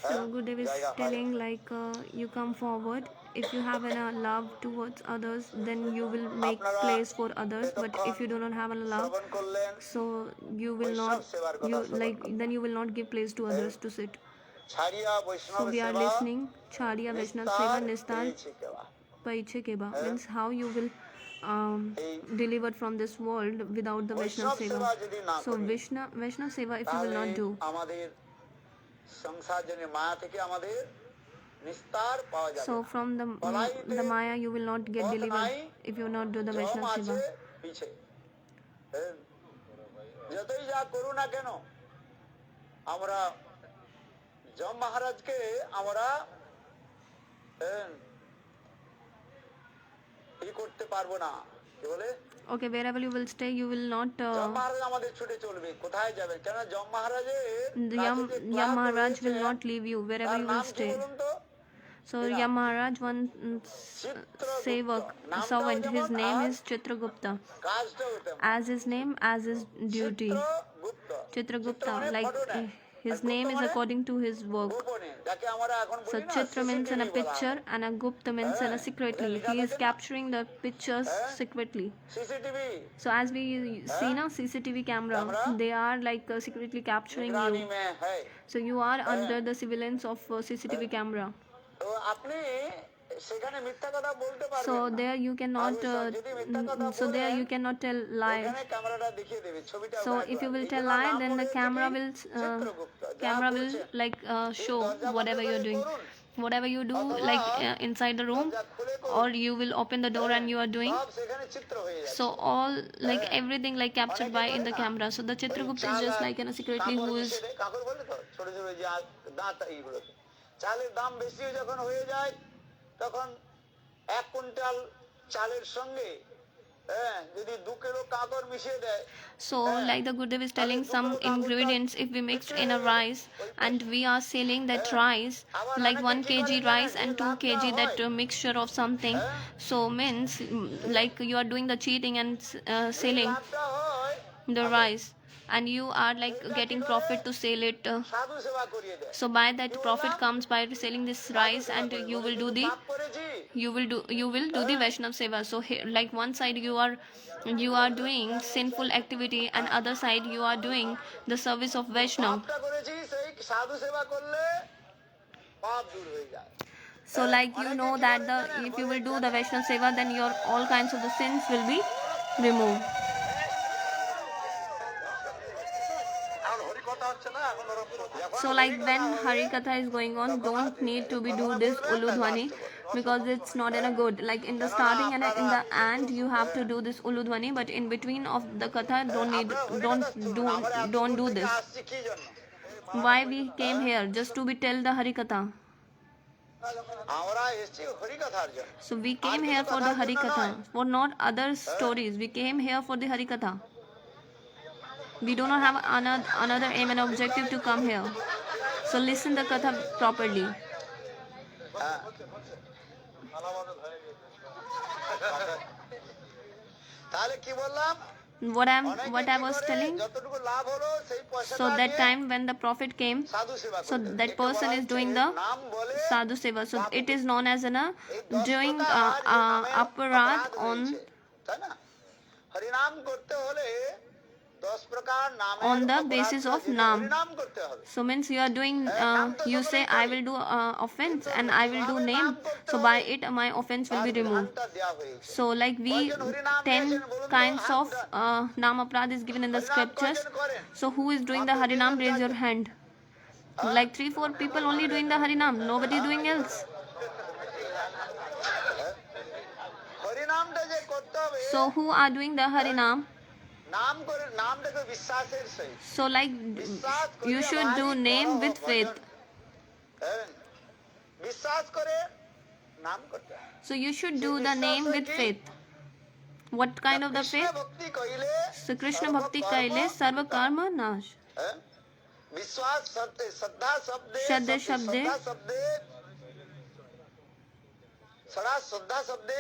So Gurudev is telling like you come forward. If you have a love towards others, then you will make place for others. But if you do not have a love, so you will not then you will not give place to others to sit. So we are listening. Chariya Vaishnav Seva Nistar Paiche Keba means how you will delivered from this world without the Vaishnav Seva. So Vaishnav Seva if you will not do. So from the Maya you will not get delivered if you will not do the Vaishnav Seva. যতই যা করু না কেন আমরা যম মহারাজকে আমরা ই করতে পারবো না কি বলে Okay, wherever you will stay, you will not. যম মহারাজ আমাদের ছুটে চলবে কোথায় যাবেন কেন যম মহারাজের Yam Maharaj will not leave you wherever you will stay. So Yam Maharaj, one sevak, servant, his name is Chitragupta. As his name, as his duty. Chitragupta, like his name is according to his work. So Chitra means in a picture and a Gupta means in a secretly. He is capturing the pictures secretly. So as we see now CCTV camera, they are like secretly capturing you. So you are under the surveillance of CCTV camera. So there you cannot tell lie. So if you will tell lie, then the camera will like show whatever you are doing, whatever you do, like inside the room, or you will open the door and you are doing. So all like everything like captured by in the camera. So the Chitragupta is just like secretly who is. চালের দাম বেশি যখন হয়ে যায় তখন 1 quintal চালের সঙ্গে যদি 2 কিলো কাকর মিশিয়ে দেয় So like the Gurudev is telling some ingredients if we mixed in a rice and we are selling that rice like 1 kg rice and 2 kg that mixture of something, so means like you are doing the cheating and selling the rice and you are like getting profit to sell it. So by that profit comes by selling this rice and you will do the Vaishnav Seva. So here, like one side you are doing sinful activity and other side you are doing the service of Vaishnav. So like you know that if you will do the Vaishnav Seva, then your all kinds of the sins will be removed. So like when Harikatha is going on, don't need to be do this Uludhwani because it's not in a good. Like in the starting and in the end you have to do this Uludhwani, but in between of the Katha don't do this. Why we came here? Just to be tell the Harikatha. So we came here for the Harikatha, for not other stories. We came here for the Harikatha. We do not have another aim and objective to come here. So listen the katha properly. What I was telling. So that time when the prophet came, so that person is doing the sadhu seva. So it is known as doing aparadh on the basis of naam. So means you are doing you say I will do offense and I will do name, so by it my offense will be removed. So like we 10 kinds of naam aparadh is given in the scriptures. So who is doing the harinam? Raise your hand. Like 3-4 people only doing the harinam, nobody doing else. So who are doing the harinam? So like you should do name with faith. So you should do the name with faith. What kind of the faith? So Krishna bhakti kaile sarva karma nash. Shraddha shabde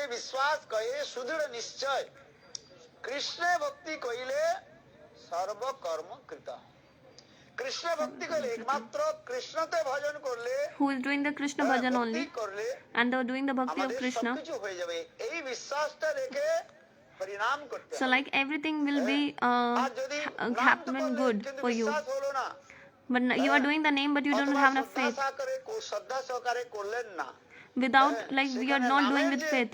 विश्वास कहे सुदृढ़ निश्चय कृष्ण भक्ति कहिले सर्व कर्म कृत কৃষ্ণ ভক্তি করলে একমাত্র কৃষ্ণতে ভজন করলে who is doing the Krishna bhajan ভক্তি only করলে and they are doing the bhakti of আমাদের Krishna. সবকিছু হয়ে যাবে এই বিশ্বাসটা রেখে হরিনাম করতে So হবে। like everything will be আর যদি নাম তো happen করলেন good কিন্তু for you. বিশ্বাস হলো না, But you are doing the name, but you don't অথবা have enough শ্রদ্ধা faith. সহকারে শ্রদ্ধা সহকারে করলেন না, Without, like, you are সেখানে not doing নামের with যে faith.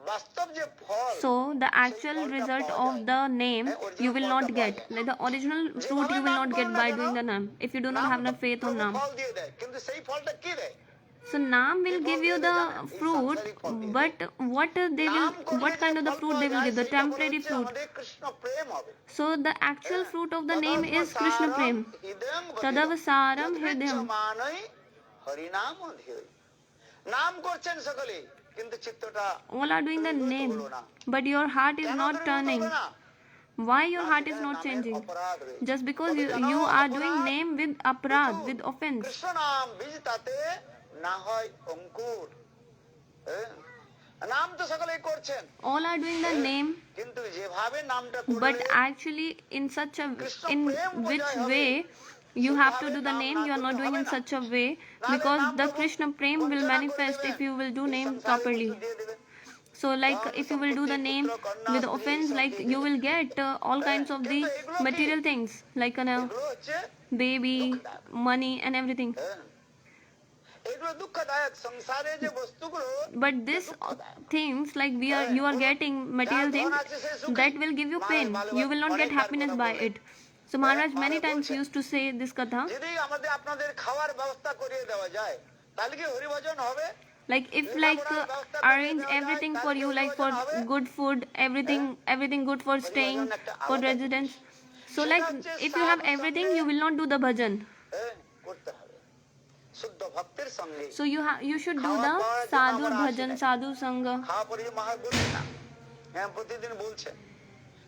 বাস্তব যে ফল, So the actual result of the name you will not get. Like the original fruit you will not get by doing the name if you do not have enough faith on Naam. ফল দিয়ে দেয়, কিন্তু সেই ফলটা কি দেয়? So Naam will give you the fruit, but what kind of the fruit they will give? The temporary fruit. আমাদের কৃষ্ণ প্রেম হবে। So the actual fruit of the name is Krishna Prem. Tadavasaram hridayam. মানই হরিনাম ধীরে। নাম করছেন সকলে, কিন্তু চিত্তটা All are doing the name, but your heart is not turning. Why your heart is not changing? অপরাধ রয়েছে। Just because you are doing name with aparad, with offense. Krishna নাম বীজ তাতে না হয় অঙ্কুর। নাম তো সকলেই করছেন, All are doing the name, কিন্তু যেভাবে নামটা but করলে actually in which way you have to do the name, you are not doing in such a way, because the Krishna Prem will manifest if you will do name properly. দিয়ে দেবেন। So like if you will do the name with offense, like you will get all kinds of the material things like a এগুলো হচ্ছে baby, money and everything. এগুলো দুঃখদায়ক। সংসারে যে বস্তুগুলো But this things like you are getting material things that will give you pain. You will not get happiness by it. So Maharaj many times used to say this katha. যদি আমাদের আপনাদের খাওয়ার ব্যবস্থা করিয়ে দেওয়া যায়, তাহলে কি হরিভজন হবে? Like if arrange everything for you, like for good food, everything good for staying, for residence. So like if you have everything, you will not do the bhajan. করতে হবে শুদ্ধ ভক্তের সঙ্গে। So you should do the sadhu bhajan, sadhu sangha. খাওয়া পরে মহা বলছেন না, প্রতিদিন বলছেন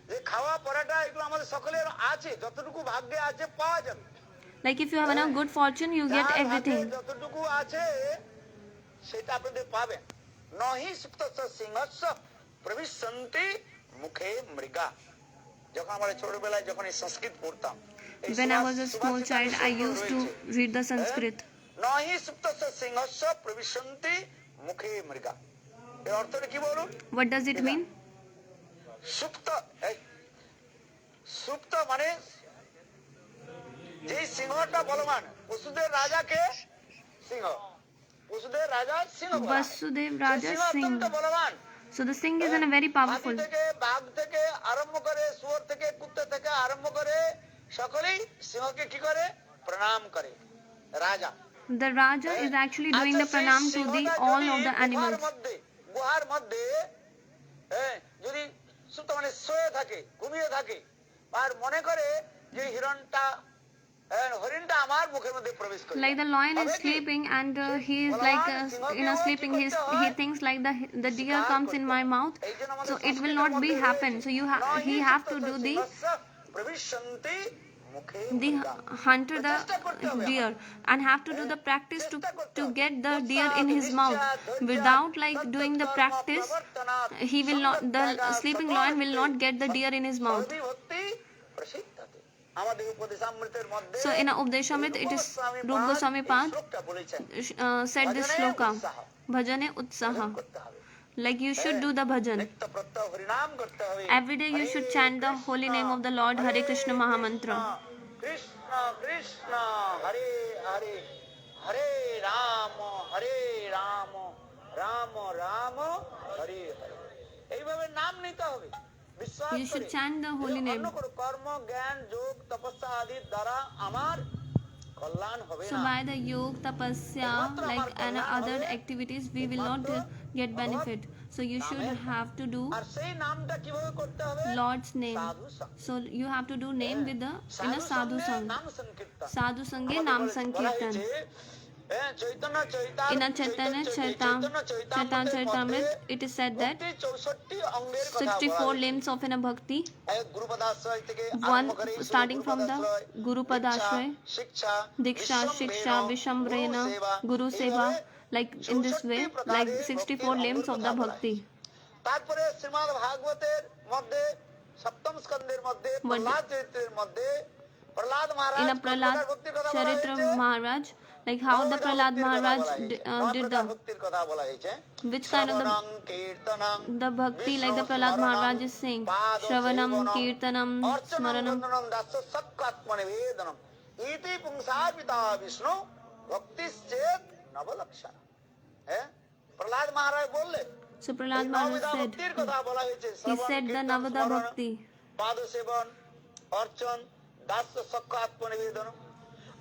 যে খাওয়া পড়াটা এগুলো আমাদের সকলের আছে, যতটুকু ভাগ্যে আছে পাওয়া যাবে। Like if you have enough good fortune, you get যার ভাগ্যে everything. যতটুকু আছে সেটা আপনাদের পাবেন। নহি সুপ্তস্য সিংহস্য প্রবিশন্তি মুখে মৃগা। যখন আমরা ছোটবেলায় যখন এই সংস্কৃত পড়তাম, When I was a small child, I used to read the Sanskrit. নহি সুপ্তস্য সিংহস্য প্রবিশন্তি মুখে মৃগা। এর অর্থটা কি বলুন? What does it mean? সুপ্ত সুপ্ত মানে যে সিংহটা বলবান, পশুদের রাজাকে সিংহ, পশুদের রাজা সিংহ বলা হয়। Vasudev Raja সিংহ Singh. অত্যন্ত বলবান। So the Singh is a very powerful. হাতি থেকে, বাঘ থেকে আরম্ভ করে, শুয়োর থেকে, কুত্তা থেকে আরম্ভ করে সকলেই সিংহকে কি করে? প্রণাম করে রাজা। The Raja is actually doing the pranam to all of the animals. গুহার মধ্যে যদি সুপ্ত মানে শুয়ে থাকে, ঘুমিয়ে থাকে, আর মনে করে যে হরিণটা আমার মুখের মধ্যে প্রবেশ করে। Like the lion is sleeping and he is like sleeping. He thinks like the deer comes in my mouth. So it will not be happen. So he have to do the hunter the deer and have to do the practice to get the deer in his mouth. Without like doing the practice, the sleeping lion will not get the deer in his mouth. So in Updeshamrit, it is Rup Goswami Pad said this shloka, Bhajane Utsaha. Like you should do the bhajan. Every day you should chant the holy name of the Lord, Hare Krishna Mahamantra. Krishna Krishna Hare Hare Hare Rama Hare Rama Rama Rama Hare Hare। এইভাবে নাম নিতে হবে। You should chant the holy name. কর্ম জ্ঞান যোগ তপস্যা আদির দ্বারা আমার কল্যাণ হবে So না। by the yoga, tapasya, like and other activities, we will not get benefit. So you should have to do আর সেই নামটা কিভাবে করতে হবে? Lord's name. So you have to do name with in a sadhu sangha. নাম সংকীর্তন। Sadhu sanghe naam sankirtan. Chaitanya চৈতার In a Chaitanya Charitamrita, it is said that 64 limbs of in a bhakti, গুরুপদাশ্রয় থেকে one starting from the Guru Padashraya, শিক্ষা Diksha, Shiksha, Vishambrena, Guru Seva, like in this way, like 64 limbs of the bhakti. তারপরে শ্রীমদ্ ভাগবতের মধ্যে সপ্তম স্কন্ধের মধ্যে প্রহ্লাদ চরিত্রের মধ্যে Prahlad in Maharaj a Prahlad ভক্তির কথা বলা Charitra হয়েছে, Maharaj, like how the Prahlad Maharaj did the ভক্তির কথা বলা হয়েছে। which kind of শ্রবণং কীর্তনং the bhakti, like the Prahlad Maharaj is saying, Shravanam, Kirtanam, অর্চনং Smaranam. বন্দনং দাস্য সক্কাত্মনিবেদনম ইতি পুংসার্পিতা বিষ্ণু ভক্তিশ্চেত নবলক্ষণ। হ্যাঁ, প্রহ্লাদ মহারাজ বললেন So Prahlad Maharaj said, ভক্তির কথা বলা হয়েছে। he said the Navada Bhakti. পাদ সেবন, অর্চন, দাস্য সক্ষ আত্মনিবেদন।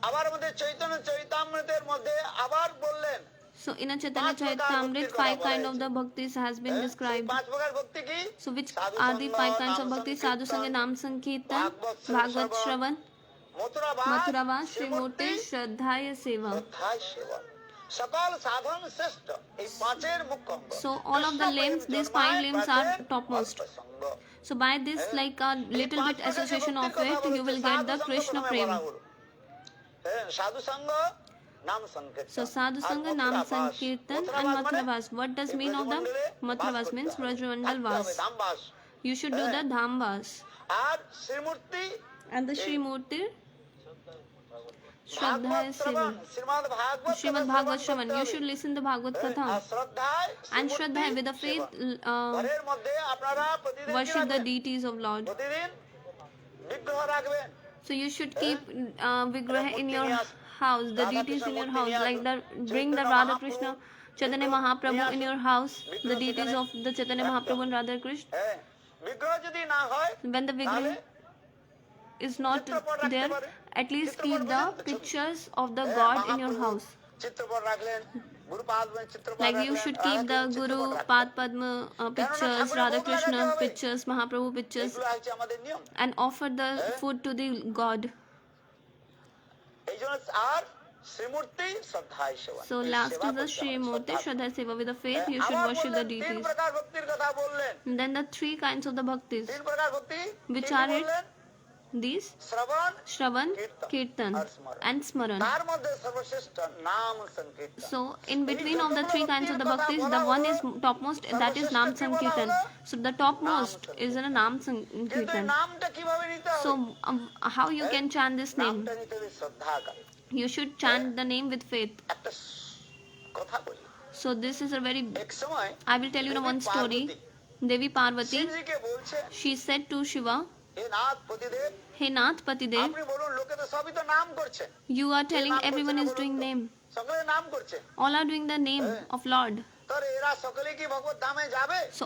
আবার মধ্যে চৈতন্য চরিতামৃতের মধ্যে আবার বললেন, So in a Chaitanya Charitamrita, 5 kind of the bhaktis has been described. পাঁচ প্রকার ভক্তি কি? So which are the 5 kinds of bhakti? Sadhu Sangha, Nam Sankirtan, Bhagavad Shravan, Mathura Vas, Srimurti, Shraddhaya Seva. শ্রদ্ধায় সেবন। সকল সাধন শ্রেষ্ঠ এই পাঁচের মুখ্য অঙ্গ। So all of the limbs, these 5 limbs are topmost. সঙ্গ। So by this, like a little bit association of it, you will get the Krishna Prem. হ্যাঁ, সাধু সঙ্গ, নাম সংকীর্তন। So Sadhu Sangha, Nam Sankirtan and Mathura Vas. What does mean of the Mathura Vas? Means Brajmandal Vas. ধামবাস। You should do the Dham Vas. R শ্রীমূর্তি And the Sri Murti, Shraddhaya Seva. Shrimad Bhagavata Srimad Bhagavad Shravan. You should listen to Bhagavad Katha. শ্রদ্ধায় And Shraddha, with the faith, ঘরের মধ্যে আপনারা প্রতিদিন worship the deities of Lord. প্রতিদিন বিগ্রহ রাখবেন। So you should keep Vigraha in your house, the deities in your house, like the bring the Radha Krishna Chaitanya Mahaprabhu in your house, the deities of the Chaitanya Mahaprabhu and Radha Krishna. হ্যাঁ, বিগ্রহ যদি না হয় When the Vigraha is not there, at least keep the pictures of the God in your house. Chitrapat রাখলেন, Gurupad Chitrapat Like you should keep the Guru Pad Padma pictures, Radha Krishna pictures, Mahaprabhu pictures, এগুলো হচ্ছে আমাদের নিয়ম। and offer the food to the God. এই জন্য আর শ্রীমূর্তি শ্রদ্ধায় সেবা। So last to the Sri Murti Shraddha Seva, with the faith you should worship the তিন deities. প্রকার ভক্তির কথা বললেন। And then the 3 kinds of the bhaktis, তিন প্রকার ভক্তি which কি are it? বললেন? These শ্রবণ, Shravan, Kirtan and Smaran. তার মধ্যে সর্বশ্রেষ্ঠ নাম সংকীর্তন। So in between of the 3 kinds of the bhaktis, the one is topmost, that is Nam Sankirtan. So the topmost is in a Nam কিন্তু এই Sankirtan. নামটা কিভাবে নিতে হবে? So how you can chant this name? নামটা নিতে হবে শ্রদ্ধাকারে। You should chant the name with faith. একটা কথা বলি। So this is a very, এক সময় I will tell you one story. Devi Parvati, শিবজিকে বলছে, she said to Shiva, hey Nath পতিদেব, Hey Nath Patidev, আপনি বলুন, লোকে তো সবই তো নাম করছে, you are telling everyone is doing name. সকলে নাম করছে, All are doing the name of Lord. তাহলে এরা সকলে কি ভগবত ধামে যাবে? So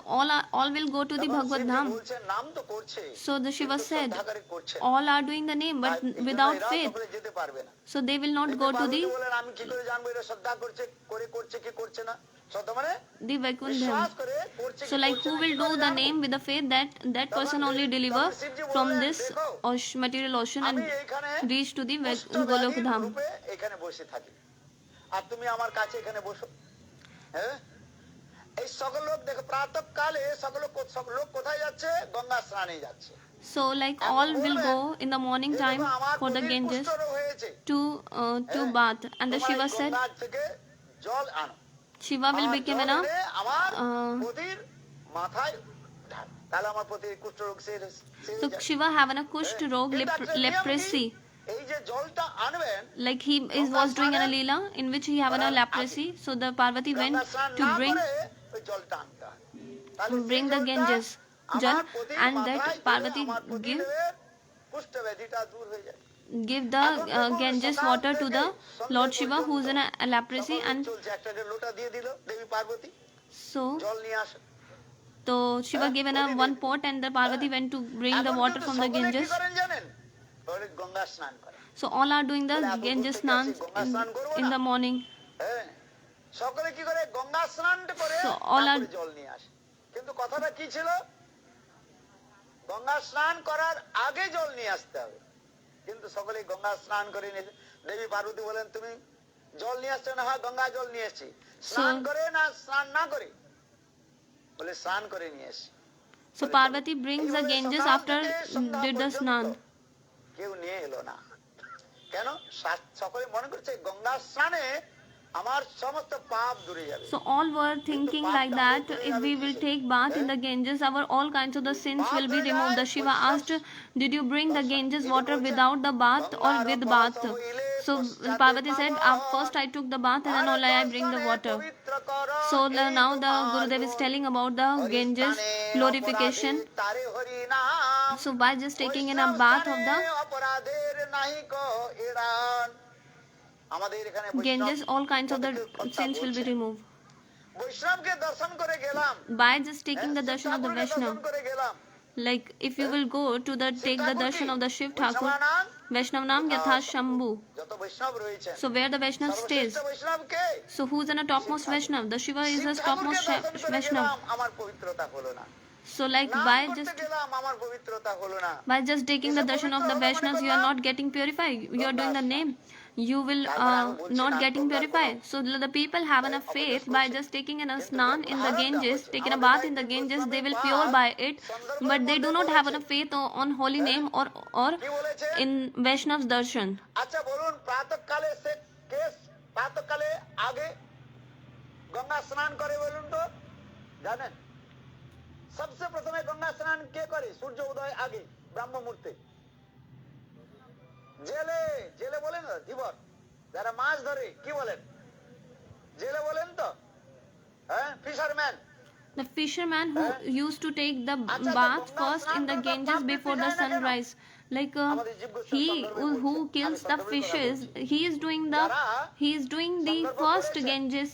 all will go to the Bhagavad শিবজি Dham. বলছেন, নাম তো করছে, So the Shiva said, শ্রদ্ধাকারে করছে, all are doing the name but without এরা faith. সকলে যেতে পারবে না। So they will not go to Parvati the বলেন, আমি কি করে জানবো এরা শ্রদ্ধা করছে, করছে কি করছে না? শ্রদ্ধা মানে Vaikuntham. বিশ্বাস করে করছে কি So like করছে who না, will কি do করে the জানবো? name with the faith, that person only deliver from this material ocean আমি and এইখানে reach to the কুষ্ঠব্যাধির Golok Dham. রূপে এখানে বসে থাকি, আর তুমি আমার কাছে এখানে বসো। হ্যাঁ, এই সকল লোক দেখো, প্রাতঃকালে সকল লোক কোথায় যাচ্ছে? গঙ্গা স্নানে যাচ্ছে। So like all will go in the morning time for the Ganges হয়েছে, to bath, and the Shiva said, Ganga থেকে জল আনো, Shiva will be given a আমার পতির মাথায় ঢাল, তাহলে আমার পতির কুষ্ঠরোগ সেরে so যায়। Shiva having a Kushta rog, কিন্তু একটা নিয়ম কি? leprosy. এই যে জলটা আনবেন, Like he was doing an Leela in which he having a leprosy. So the Parvati went Ganga স্নান to না bring করে ওই জলটা আনতে হয়। তাহলে সেই bring the জলটা Ganges আমার jal, পতির and মাথায় that দিলে Parvati আমার পতির give কুষ্ঠব্যাধিটা দূর হয়ে যায়। give the Ganges water to the Lord Shiva who is in a leprosy, and চলছে, একটা লোটা দিয়ে দিল দেবী পার্বতী, so জল নিয়ে আসে। Shiva given a one pot and the Parvati went to bring the water from the সকলে কি Ganges. করেন জানেন? ওরে গঙ্গা স্নান করে। So all are doing the Ganges snan in the morning. হ্যাঁ, সকলে কি করে? গঙ্গা স্নানটা করে So all are- তারপরে জল নিয়ে আসে। কিন্তু কথাটা কি ছিল? গঙ্গা স্নান করার আগে জল নিয়ে আসতে হবে। কিন্তু সকলে গঙ্গা স্নান করে নিয়ে, দেবী পার্বতী বলেন, তুমি জল নিয়ে আসছো না? হ্যাঁ, গঙ্গা জল নিয়ে এসেছি। স্নান করে না স্নান না করে? বলে স্নান করে নিয়ে এসেছি। So Parvati brings the Ganges after did the snan. কেউ নিয়ে এলো না, কেন? সকলে মনে করছে গঙ্গা স্নানে আমার সমস্ত পাপ দূরে যাবে। So all were thinking like that, if we will take bath in the Ganges, our all kinds of the sins will be removed. The Shiva asked, did you bring the Ganges water without the bath or with bath? So Parvati said, first I took the bath and then only I bring the water. So now the Gurudev is telling about the Ganges glorification. So by just taking in a bath of the Ganges, all kinds of the sins will be removed. By just taking the darshan of the Vaishnav. Like if you will go to the take the darshan of the Shiv Thakur, Vaishnav Nam Yatha Shambhu. So where the Vaishnav stays. So who's in a topmost Vaishnav? The Shiva is a topmost Vaishnav. So like by just taking the darshan of the Vaishnavas, you are not getting purified. You are doing the name. You will not getting purified. So the people have enough faith by just taking a snan in the Ganges, taking a bath in the Ganges, they will pure by it. But they do not have enough faith on holy name or in Vaishnav's darshan. আচ্ছা বলুন প্রাতঃকালে সে case প্রাতঃকালে আগে গঙ্গা স্নান করে বলুন তো জানেন সবচেয়ে প্রথমে গঙ্গা স্নান কে করে সূর্য উদয় আগে ব্রাহ্ম মুহূর্তে জেলে জেলে বলেন না ধীবর যারা মাছ ধরে কি বলেন জেলে বলেন তো হ্যাঁ fisherman The fisherman who used to take the bath first in the Ganges before the sunrise, like he who kills the fishes, he is doing the first Ganges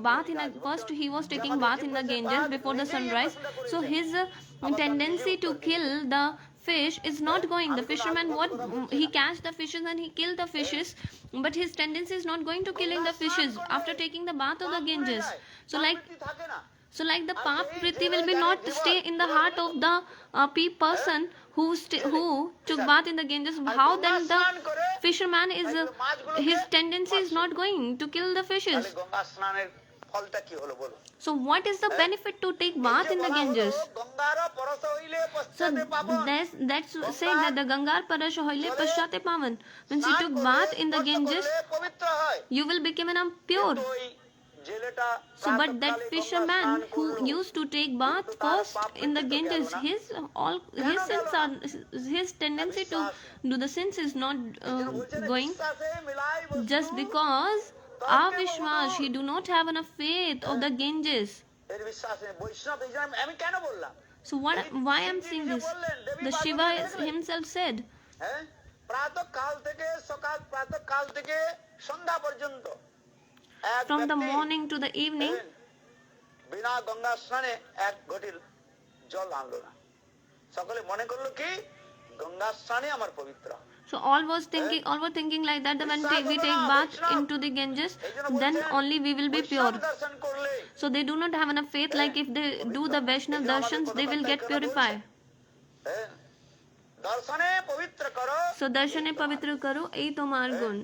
bath in a first he was taking bath in the Ganges before the sunrise. So his tendency to kill the fish is not going. The fisherman, what he catch the fishes and he kill the fishes, but his tendency is not going to killing the fishes after taking the bath of the Ganges. So like the pap priti will be not stay in the heart of the person who took bath in the Ganges. How then the fisherman is his tendency is not going to kill the fishes. So what is the benefit to take bath in the Ganges? So that's say that the Gangar Parash hoile Pashate Pavan. When you took bath in the Ganges, you will become pure. So but that fisherman who used to take bath first in the Ganges, his sins are, his tendency to do the sins is not going, just because Avishwas, he do not have enough faith of the Ganges. So why I am saying this? The Shiva himself said, from the morning to the evening, বিনা গঙ্গা স্নানে এক ঘটি জল আনলো না সকলে মনে করলো কি গঙ্গা স্নানে আমার পবিত্র। So all were thinking like that when we take bath into the Ganges, then only we will be pure. So they do not have enough faith, like if they do the Vaishnav darshans, they will get purified. So darshane pavitra karo, ei tomar gun.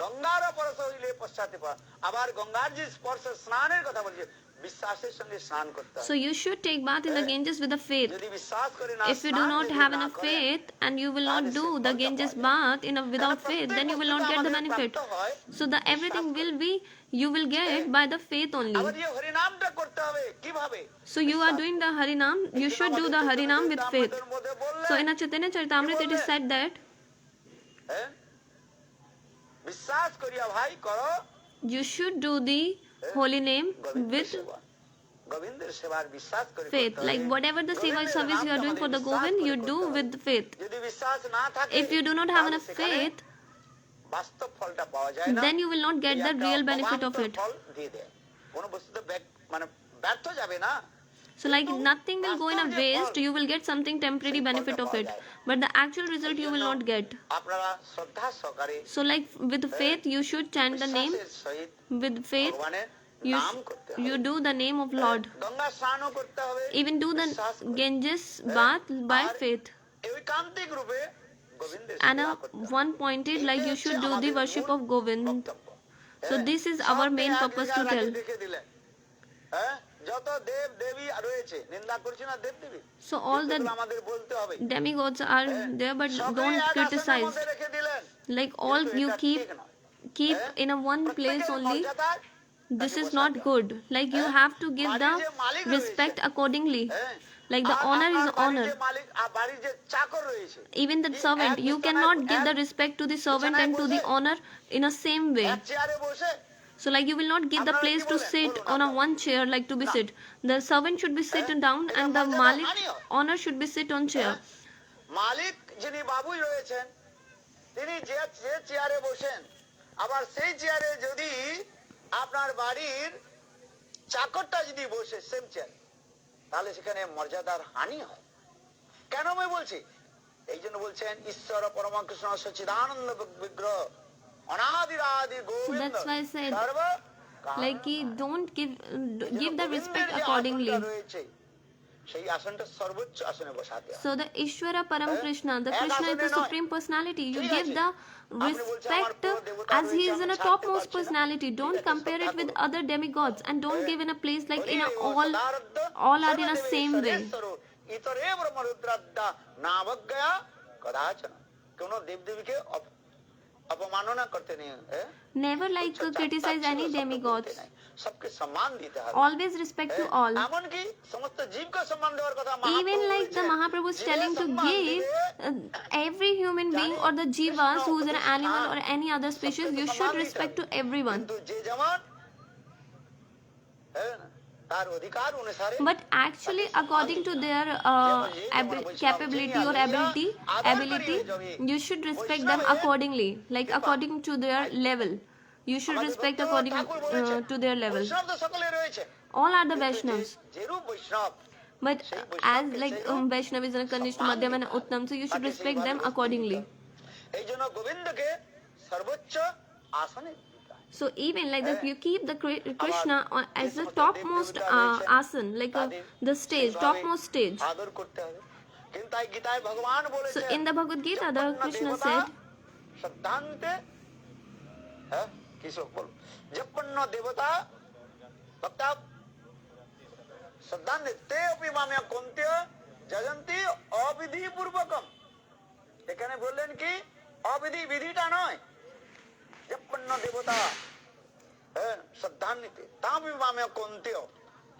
গঙ্গার পরশ হইলে পশ্চাতে পা আবার গঙ্গার যে স্পর্শ স্নানের কথা বলছে বিশ্বাসের সঙ্গে স্নান করতে হবে। So you should take bath in the Ganges with a faith. যদি বিশ্বাস করে না if you do not have enough faith and you will not do the Ganges bath without faith, then you will not get the benefit. So the everything will be you will get by the faith only. আবার এই হরিনামটা করতে হবে কিভাবে? So you are doing the Harinam, you should do the Harinam with faith. So in a Chaitanya Charitamrita it is said that বিশ্বাস করিয়া ভাই করো, you should do the holy name with গোবিন্দের সেবার বিশ্বাস করে faith. Like whatever the seva service you are doing for the Govind, you do with faith. যদি বিশ্বাস না থাকে, if you do not have enough faith, বাস্তব ফলটা পাওয়া যায় না, then you will not get the real benefit of it. দিয়ে দেয় কোন বস্তুতে মানে ব্যর্থ যাবে না। So like nothing will go in a waste, you will get something temporary benefit of it, but the actual result you will not get. আপনারা শ্রদ্ধা সহকারে So like with faith you should chant the name, with faith you do the name of Lord. Ganga স্নানও করতে হবে, even do the Ganges bath by faith. ঐকান্তিক রূপে গোবিন্দের And one pointed like you should do the worship of Govind. So this is our main purpose to tell. যত দেব দেবী রয়েছে নিন্দা করছি না দেব দেবী, so all the আমাদের বলতে হবে demigods are there, but don't criticize. Like all you keep in a one place only, this is not good. Like you have to give the respect accordingly. Like the honor is honor. Even the servant, you cannot give the respect to the servant and to the honor in a same way. So like you will not give the place to sit on a one chair, like to be sit. The servant should be sit down and the malik honor should be sit on chair. মালিক যিনি বাবুই রয়েছেন, তিনি যে চেয়ারে বসেন, আবার সেই চেয়ারে যদি আপনার বাড়ির চাকরটা যদি বসে সেম চেয়ার, তাহলে সেখানে মর্যাদার হানি হয়। কেন আমি বলছি? এই জন্য বলছেন ঈশ্বর পরমকৃষ্ণ সচ্চিদানন্দ বিগ্রহ অনাদিরাদি Govinda. So that's why I said, like don't give the respect accordingly. সেই আসনটা সর্বোচ্চ আসনে বসাতে হয়। So the Ishvara Param Krishna, the Krishna is the supreme personality. You give the respect as he is in a topmost personality. Don't compare it with other demigods and don't give in a place like in a all are in a same way. ইতরে ব্রহ্মরুদ্রাদ্দা নাবজ্ঞয়া কদাচন। কোন দেবদেবীকে অপমাননা করতে নেই। Never like criticize any demigods. सबके सम्मान देते हैं। Always respect to all. এমনকি সমস্ত জীবকে সম্মান দেওয়ার কথা। Even like the Mahaprabhu is telling to give every human being or the jivas who is an animal or any other species, you should respect to everyone. যে যেমন তার অধিকার অনুসারে, but actually according to their capability or ability, you should respect them accordingly, like according to their level. You should respect according to their level. All are the Vaishnavas. But as like Vaishnav is a Kanishta, Madhyam and Uttam, so you should respect them accordingly. So even like that, you keep the Krishna as the topmost asan, like the stage, topmost stage. So in the Bhagavad Gita, the Krishna said, जपन्न देवता भक्ता श्रद्धान्ते ते अपि मामे कुन्त्य जजन्ति अविधि पूर्वकम। এখানে বললেন কি অবিধি, বিধিটা নয়। जपन्न देवता श्रद्धान्ते तामि मामे कुन्त्य।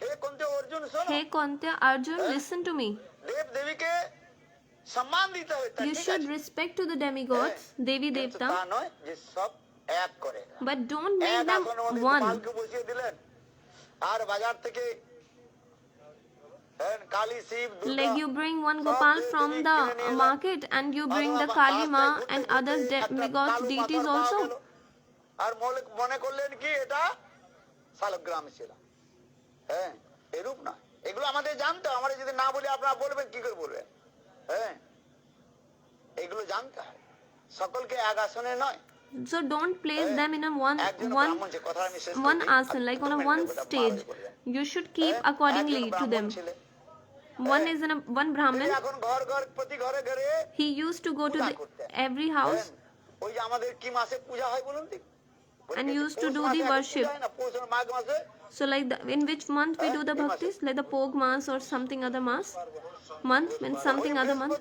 हे कुन्त्य अर्जुन सुनो। Hey Kuntya, Arjun, listen to me. देव देवी के सम्मान দিতে হবে। You should respect to the demigods, Devi Devta, তা নয় যে সব এক করে। but don't make them one. আর বাজার থেকে Kali Shiva, Like you bring one Gopal from the market and you bring the Kali Ma and other demigods, deities also. আর মনে করলেন কি এটা শালগ্রাম ছিল। হ্যাঁ, এরূপ না। এগুলো আমাদের জানতে হবে। আমরা যদি না বলি আপনারা বলবেন কি করে বলবেন? হ্যাঁ, এগুলো জানতে হয়। সকলকে এক আসনে নয়। So don't place them in a one asan, like on a one stage. You should keep accordingly to them. One is one Brahmin. He used to go to every house and used to do the worship. So like in which month we do the bhaktis? Like the Pog Mass or something other Mass? Month means something other month.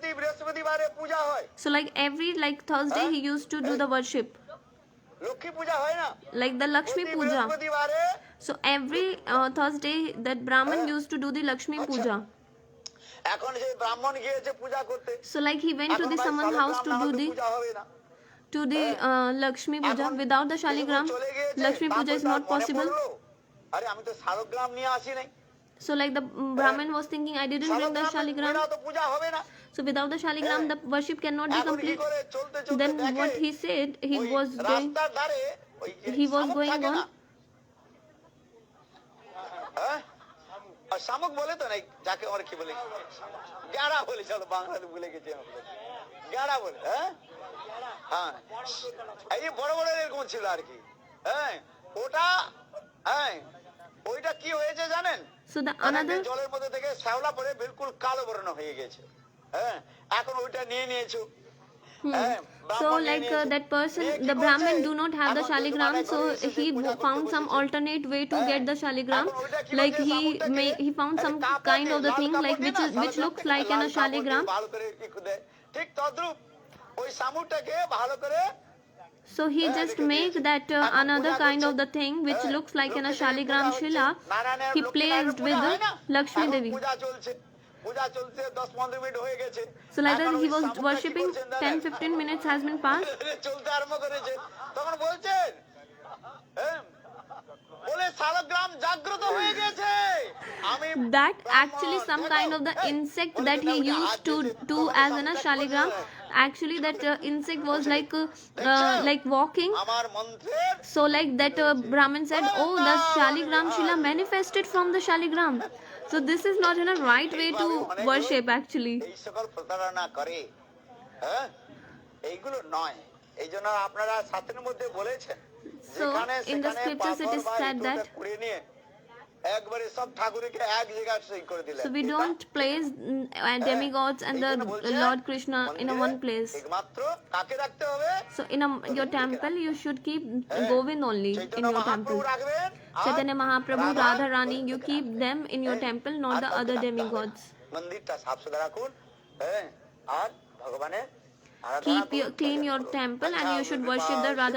So like every like Thursday he used to do the worship. Like the Lakshmi Puja. So every Thursday that Brahman used to do the Lakshmi Puja. So like he went to the someone's house to do the Lakshmi Puja. Without the Shaligram, Lakshmi Puja is not possible. So like the Brahman was thinking, I didn't bring the Shaligram. So without the Shaligram, the worship cannot be complete. Then what he said, he was going on. শামুক বলে তো নাই, যাকে আমরা কি বলি গ্যাড়া বলি, চলো বাংলাতে ভুলে গেছি আমরা, গ্যাড়া বলে। হ্যাঁ, এই বড় বড় এরকম ছিল আর কি। হ্যাঁ, ওটা হ্যাঁ ওইটা কি হয়েছে জানেন? জলের মধ্যে থেকে শ্যাওলা পরে বিলকুল কালো বর্ণ হয়ে গেছে। হ্যাঁ, এখন ওইটা নিয়ে নিয়েছো। So like that person, the Brahmin do not have the Shaligram, so he found some alternate way to get the Shaligram. Like he found some kind of the thing like which looks like in a Shaligram. ঠিক তদ্রূপ ওই শামুকটাকে ভালো করে So he just make that another kind of the thing which looks like in a Shaligram Shila. He placed with Lakshmi Devi. পূজা চলছে 10-15 minute হয়ে গেছে So like that he was worshipping, 10-15 minutes has been passed. চলতে আরম্ভ করেছে তখন বলছেন বলে শালগ্রাম জাগ্রত হয়ে গেছে আমি That actually some kind of the insect that he used to do as in a Shaligram. Actually that insect was like walking. আমার মন্ত্রের So like that Brahmin said, oh, the Shaligram Shila manifested from the Shaligram. So this is not in a right way to worship actually. এই সকল প্রতারণা করে হ্যাঁ এইগুলো নয় এইজন্য আপনারা শাস্ত্রের মধ্যে বলেছেন So in the scriptures it is said that কুড়িয়ে নিয়ে একবারে সব ঠাকুরকে এক জায়গায় সই করে দিলেন so we don't place demigods and the Lord Krishna in a one place. একমাত্র কাকে রাখতে হবে So in your temple you should keep Govind only in your temple. রাখবেন Chaitanya Mahaprabhu, Radha Rani, you keep them in your temple, not the other demigods. মন্দিরটা সাফ সুতরা রাখুন হ্যাঁ আর ভগবানের Keep clean your temple and you should worship the Radha